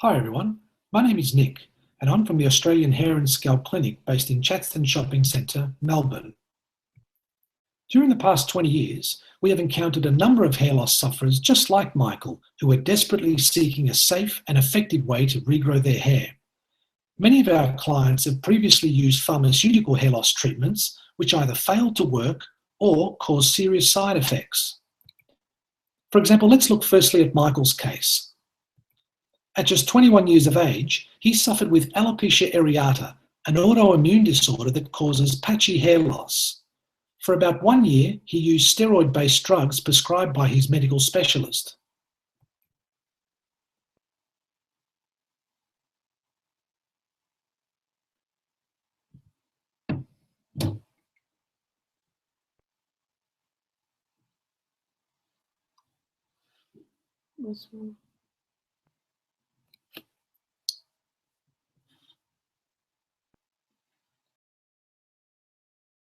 Hi everyone, my name is Nick and I'm from the Australian Hair and Scalp Clinic based in Chatston Shopping Centre, Melbourne. During the past 20 years, we have encountered a number of hair loss sufferers just like Michael who are desperately seeking a safe and effective way to regrow their hair. Many of our clients have previously used pharmaceutical hair loss treatments which either failed to work or caused serious side effects. For example, let's look firstly at Michael's case. At just 21 years of age, he suffered with alopecia areata, an autoimmune disorder that causes patchy hair loss. For about 1 year, he used steroid-based drugs prescribed by his medical specialist. What's wrong?